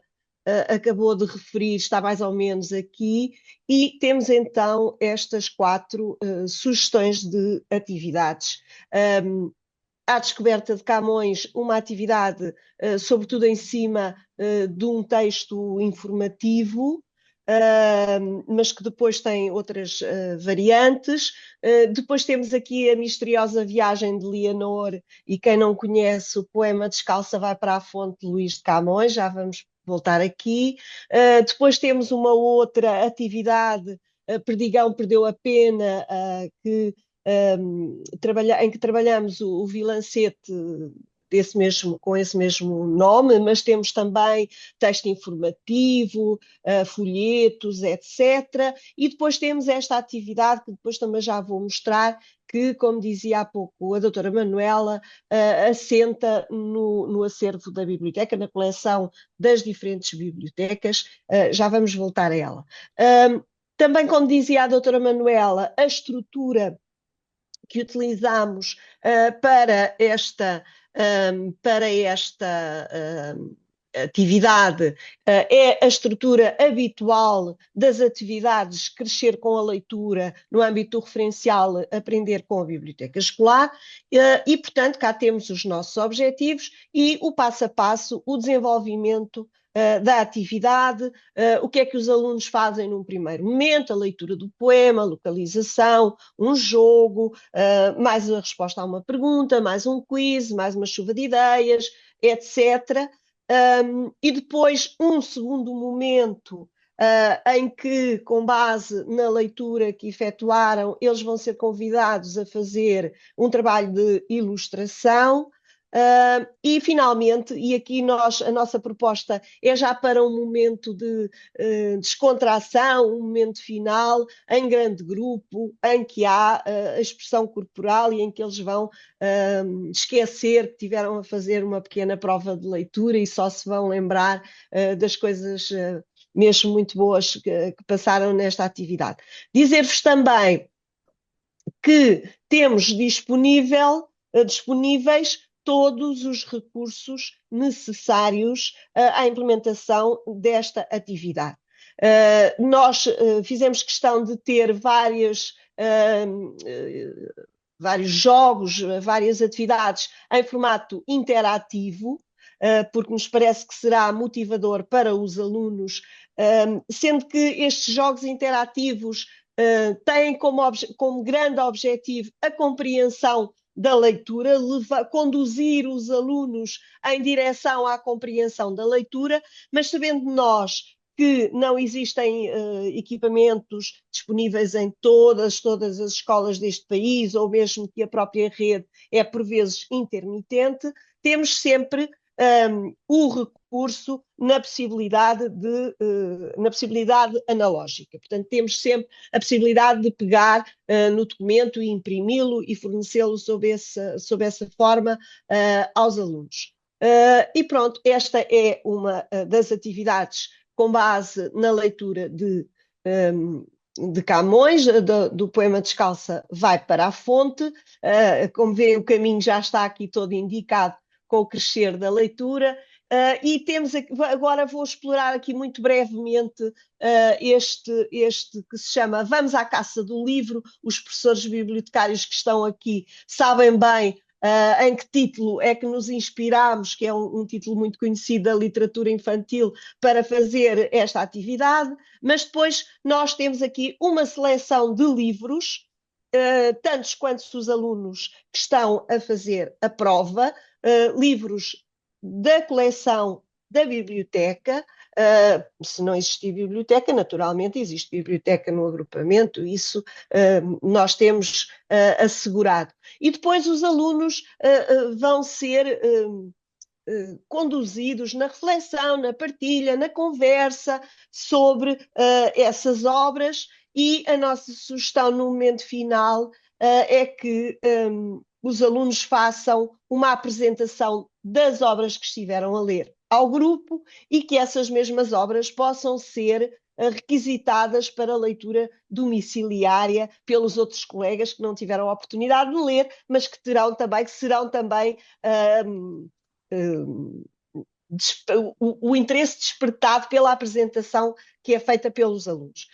acabou de referir está mais ou menos aqui, e temos então estas 4 sugestões de atividades. À descoberta de Camões, uma atividade, sobretudo em cima de um texto informativo, mas que depois tem outras variantes. Depois temos aqui a misteriosa viagem de Leonor, e quem não conhece o poema Descalça vai para a fonte de Luís de Camões, já vamos voltar aqui. Depois temos uma outra atividade, Perdigão perdeu a pena, em que trabalhamos o vilancete com esse mesmo nome, mas temos também texto informativo, folhetos, etc. E depois temos esta atividade, que depois também já vou mostrar, que, como dizia há pouco a doutora Manuela, assenta no acervo da biblioteca, na coleção das diferentes bibliotecas. Já vamos voltar a ela. Também, como dizia a doutora Manuela, a estrutura que utilizamos para esta atividade é a estrutura habitual das atividades Crescer com a Leitura no âmbito do referencial Aprender com a Biblioteca Escolar, e, portanto, cá temos os nossos objetivos e o passo a passo, o desenvolvimento da atividade, o que é que os alunos fazem num primeiro momento, a leitura do poema, a localização, um jogo, mais a resposta a uma pergunta, mais um quiz, mais uma chuva de ideias, etc. E depois um segundo momento em que, com base na leitura que efetuaram, eles vão ser convidados a fazer um trabalho de ilustração. E finalmente, e aqui a nossa proposta é já para um momento de descontração, um momento final, em grande grupo, em que há a expressão corporal e em que eles vão esquecer que tiveram a fazer uma pequena prova de leitura e só se vão lembrar das coisas mesmo muito boas que passaram nesta atividade. Dizer-vos também que temos disponíveis todos os recursos necessários à implementação desta atividade. Nós fizemos questão de ter vários jogos, várias atividades em formato interativo, porque nos parece que será motivador para os alunos, sendo que estes jogos interativos têm como grande objetivo a compreensão da leitura, conduzir os alunos em direção à compreensão da leitura, mas sabendo nós que não existem equipamentos disponíveis em todas as escolas deste país, ou mesmo que a própria rede é por vezes intermitente, temos sempre o recurso na possibilidade analógica. Portanto, temos sempre a possibilidade de pegar no documento e imprimi-lo e fornecê-lo sob essa forma aos alunos. E pronto, esta é uma das atividades com base na leitura de Camões, do poema Descalça vai para a fonte. Como veem, o caminho já está aqui todo indicado com o crescer da leitura. E temos aqui, agora vou explorar aqui muito brevemente este que se chama Vamos à Caça do Livro. Os professores bibliotecários que estão aqui sabem bem em que título é que nos inspirámos, que é um título muito conhecido da literatura infantil, para fazer esta atividade, mas depois nós temos aqui uma seleção de livros, tantos quantos os alunos que estão a fazer a prova, livros da coleção da biblioteca. Se não existir biblioteca, naturalmente existe biblioteca no agrupamento, isso nós temos assegurado. E depois os alunos vão ser conduzidos na reflexão, na partilha, na conversa sobre essas obras, e a nossa sugestão no momento final é que os alunos façam uma apresentação das obras que estiveram a ler ao grupo, e que essas mesmas obras possam ser requisitadas para leitura domiciliária pelos outros colegas que não tiveram a oportunidade de ler, mas que serão também o interesse despertado pela apresentação que é feita pelos alunos.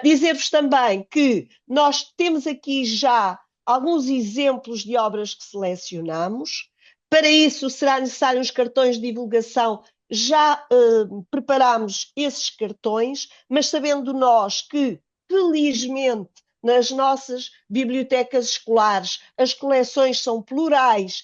Dizer-vos também que nós temos aqui já alguns exemplos de obras que selecionamos. Para isso será necessário uns cartões de divulgação. Já preparámos esses cartões, mas sabendo nós que, felizmente, nas nossas bibliotecas escolares as coleções são plurais,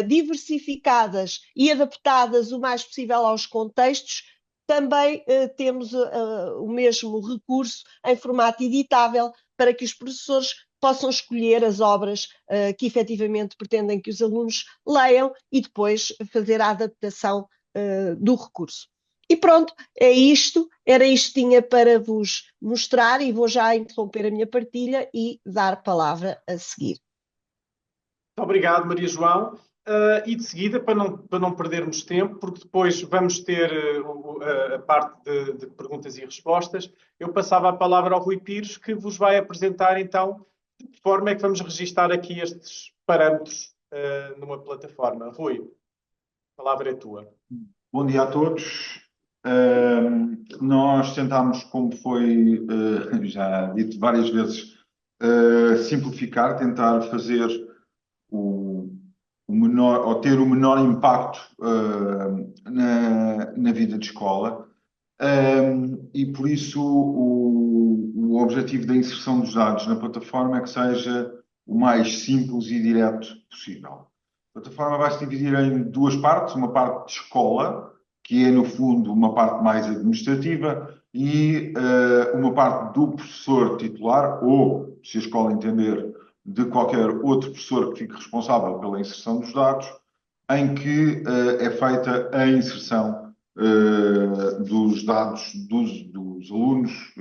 diversificadas e adaptadas o mais possível aos contextos, também temos o mesmo recurso em formato editável para que os professores possam escolher as obras que efetivamente pretendem que os alunos leiam e depois fazer a adaptação do recurso. E pronto, era isto que tinha para vos mostrar, e vou já interromper a minha partilha e dar palavra a seguir. Muito obrigado, Maria João. E de seguida, para não perdermos tempo, porque depois vamos ter a parte de perguntas e respostas, eu passava a palavra ao Rui Pires, que vos vai apresentar então de que forma é que vamos registar aqui estes parâmetros numa plataforma. Rui, a palavra é tua. Bom dia a todos. Nós tentámos, como foi já dito várias vezes, simplificar, tentar fazer ter o menor impacto na vida de escola, e por isso o objetivo da inserção dos dados na plataforma é que seja o mais simples e direto possível. A plataforma vai se dividir em duas partes: uma parte de escola, que é no fundo uma parte mais administrativa, e uma parte do professor titular, ou, se a escola entender, de qualquer outro professor que fique responsável pela inserção dos dados, em que é feita a inserção dos dados dos alunos,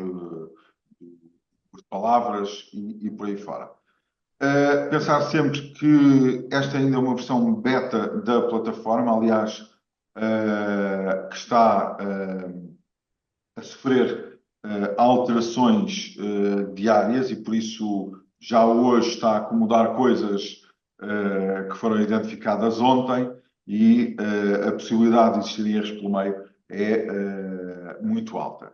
por palavras e por aí fora. Pensar sempre que esta ainda é uma versão beta da plataforma, aliás, que está a sofrer alterações diárias, e por isso já hoje está a acomodar coisas que foram identificadas ontem, e a possibilidade de existirem erros pelo meio é muito alta.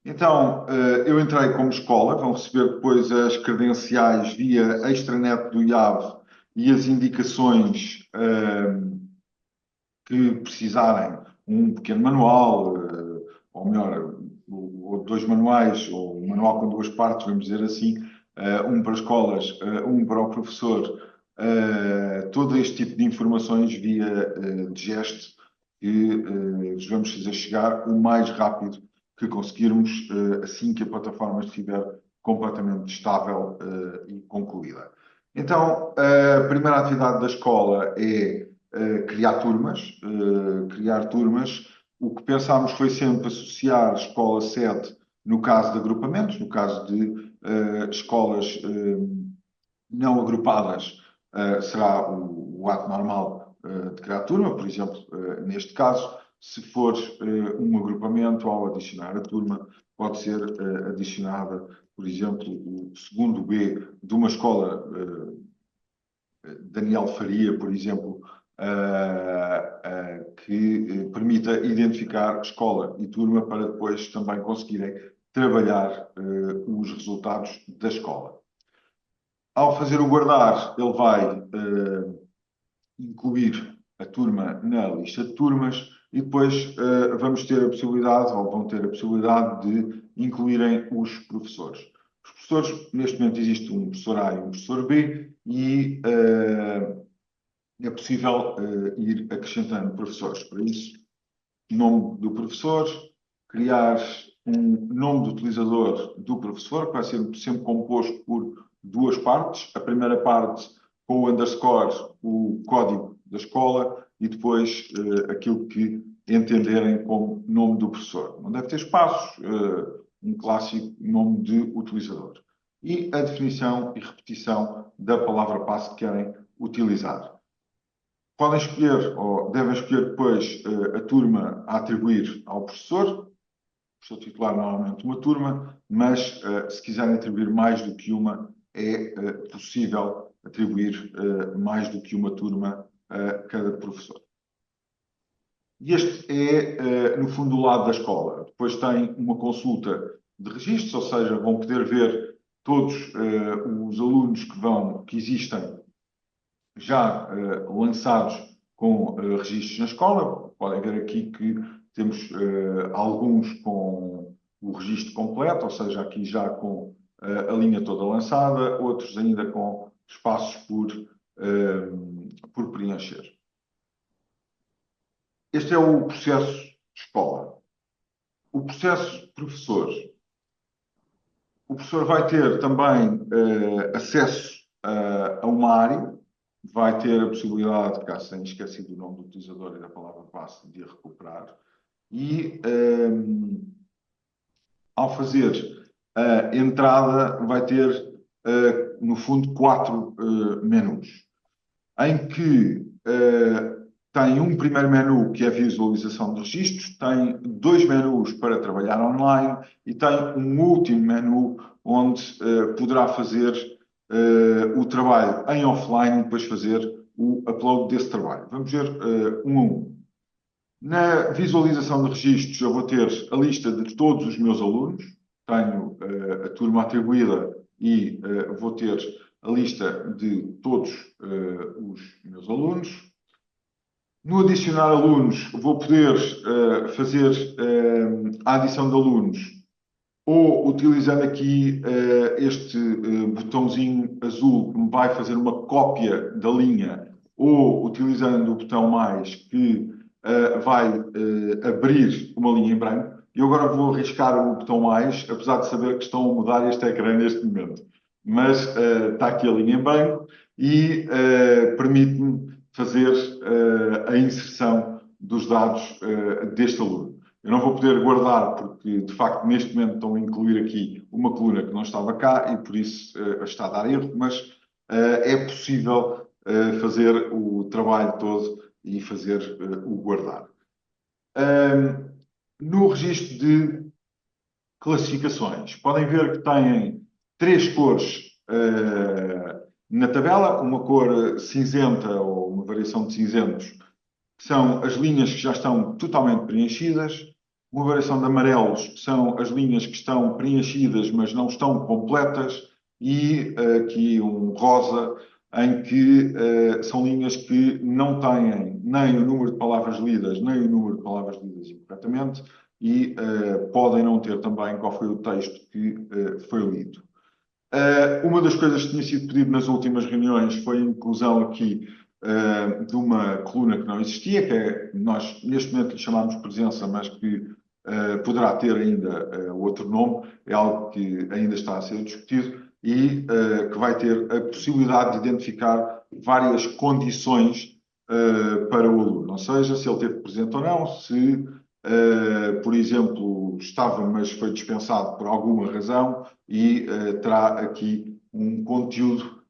Então, eu entrei como escola, vão receber depois as credenciais via extranet do IAV e as indicações que precisarem, um pequeno manual, ou melhor, ou dois manuais, ou um manual com duas partes, vamos dizer assim, um para escolas, um para o professor, todo este tipo de informações via de gesto que vos vamos fazer chegar o mais rápido que conseguirmos assim que a plataforma estiver completamente estável e concluída. Então, a primeira atividade da escola é criar turmas. O que pensámos foi sempre associar escola-sede no caso de agrupamentos, no caso de escolas não agrupadas, será o ato normal de criar turma. Por exemplo, neste caso, se for um agrupamento, ao adicionar a turma, pode ser adicionada, por exemplo, o segundo B de uma escola, Daniel Faria, por exemplo, que permita identificar escola e turma para depois também conseguirem trabalhar os resultados da escola. Ao fazer o guardar, ele vai incluir a turma na lista de turmas e depois vamos ter a possibilidade, ou vão ter a possibilidade de incluírem os professores. Os professores, neste momento existe um professor A e um professor B e é possível ir acrescentando professores. Para isso, nome do professor, criar um nome do utilizador do professor, que vai ser sempre composto por duas partes. A primeira parte com o underscore, o código da escola, e depois aquilo que entenderem como nome do professor. Não deve ter espaços, um clássico nome de utilizador. E a definição e repetição da palavra passe que querem utilizar. Podem escolher, ou devem escolher depois, a turma a atribuir ao professor. O professor titular normalmente uma turma, mas se quiserem atribuir mais do que uma, é possível atribuir mais do que uma turma a cada professor. E este é, no fundo, o lado da escola. Depois tem uma consulta de registros, ou seja, vão poder ver todos os alunos que existem já lançados com registros na escola. Podem ver aqui que temos alguns com o registro completo, ou seja, aqui já com a linha toda lançada, outros ainda com espaços por preencher. Este é o processo de escola. O processo de professor. O professor vai ter também acesso a uma área, vai ter a possibilidade, caso tenha esquecido o nome do utilizador e da palavra passe, de a recuperar. E ao fazer a entrada, vai ter, no fundo, 4 menus, em que tem um primeiro menu, que é a visualização de registros, tem 2 menus para trabalhar online e tem um último menu onde poderá fazer o trabalho em offline e depois fazer o upload desse trabalho. Vamos ver um a um. Na visualização de registros, eu vou ter a lista de todos os meus alunos. Tenho a turma atribuída e vou ter a lista de todos os meus alunos. No adicionar alunos, vou poder fazer a adição de alunos ou utilizando aqui este botãozinho azul que me vai fazer uma cópia da linha, ou utilizando o botão mais que vai abrir uma linha em branco. Eu agora vou arriscar o botão mais, apesar de saber que estão a mudar este ecrã neste momento. Mas está aqui a linha em branco e permite-me fazer a inserção dos dados deste aluno. Eu não vou poder guardar porque, de facto, neste momento estão a incluir aqui uma coluna que não estava cá e por isso está a dar erro, mas é possível fazer o trabalho todo e fazer o guardar. No registro de classificações, podem ver que têm 3 cores na tabela, uma cor cinzenta ou uma variação de cinzentos, que são as linhas que já estão totalmente preenchidas, uma variação de amarelos, que são as linhas que estão preenchidas, mas não estão completas, e aqui um rosa, em que são linhas que não têm nem o número de palavras lidas, nem o número de palavras lidas incorretamente, e podem não ter também qual foi o texto que foi lido. Uma das coisas que tinha sido pedido nas últimas reuniões foi a inclusão aqui de uma coluna que não existia, que é, nós neste momento lhe chamamos presença, mas que poderá ter ainda outro nome, é algo que ainda está a ser discutido e que vai ter a possibilidade de identificar várias condições para o aluno, ou seja, se ele esteve presente ou não, se, por exemplo, estava, mas foi dispensado por alguma razão e terá aqui um conteúdo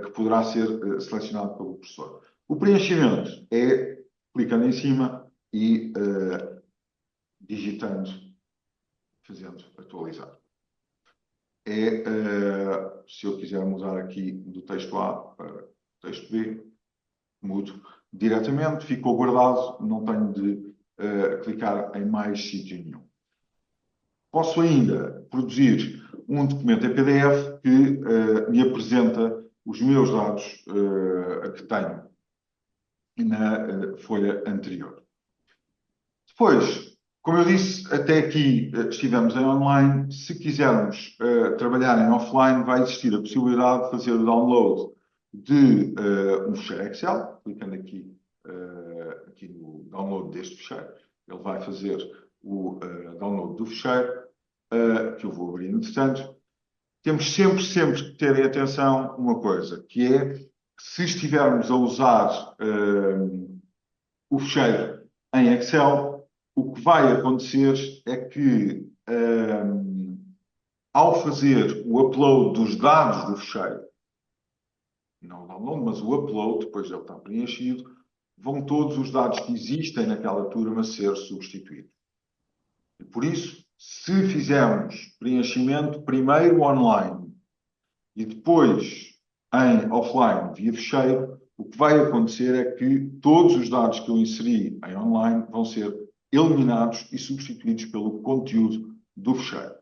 que poderá ser selecionado pelo professor. O preenchimento é clicando em cima e digitando, fazendo atualizar. Se eu quiser mudar aqui do texto A para o texto B, mudo diretamente, ficou guardado, não tenho de clicar em mais sítio nenhum. Posso ainda produzir um documento em PDF que me apresenta os meus dados que tenho na folha anterior. Depois, como eu disse, até aqui estivemos em online. Se quisermos trabalhar em offline, vai existir a possibilidade de fazer o download de um ficheiro Excel, clicando aqui no download deste ficheiro. Ele vai fazer o download do ficheiro, que eu vou abrir entretanto. Temos sempre que ter em atenção uma coisa, que é, se estivermos a usar o ficheiro em Excel, o que vai acontecer é que, ao fazer o upload dos dados do ficheiro, não o download, mas o upload, depois ele está preenchido, vão todos os dados que existem naquela turma ser substituídos. E por isso, se fizermos preenchimento primeiro online e depois em offline via ficheiro, o que vai acontecer é que todos os dados que eu inseri em online vão ser eliminados e substituídos pelo conteúdo do ficheiro.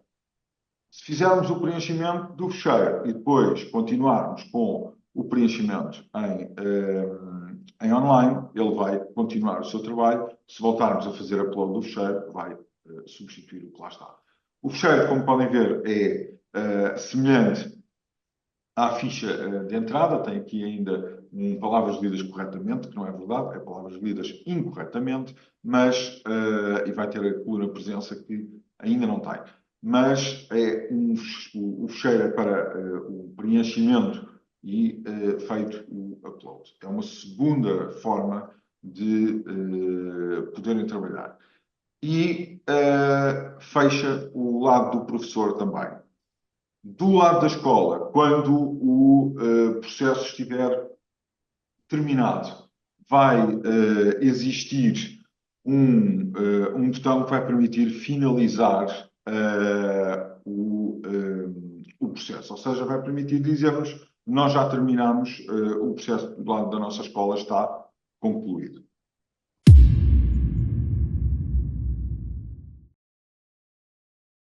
Se fizermos o preenchimento do ficheiro e depois continuarmos com o preenchimento em online, ele vai continuar o seu trabalho. Se voltarmos a fazer upload do ficheiro, vai substituir o que lá está. O ficheiro, como podem ver, é semelhante à ficha de entrada. Tem aqui ainda palavras lidas corretamente, que não é verdade, é palavras lidas incorretamente, mas, e vai ter a coluna presença que ainda não tem. Mas o ficheiro é para o preenchimento e feito o upload. É uma segunda forma de poderem trabalhar. E fecha o lado do professor também. Do lado da escola, quando o processo estiver terminado, vai existir um botão que vai permitir finalizar o processo. Ou seja, vai permitir dizer-nos: nós já terminamos, o processo do lado da nossa escola está concluído.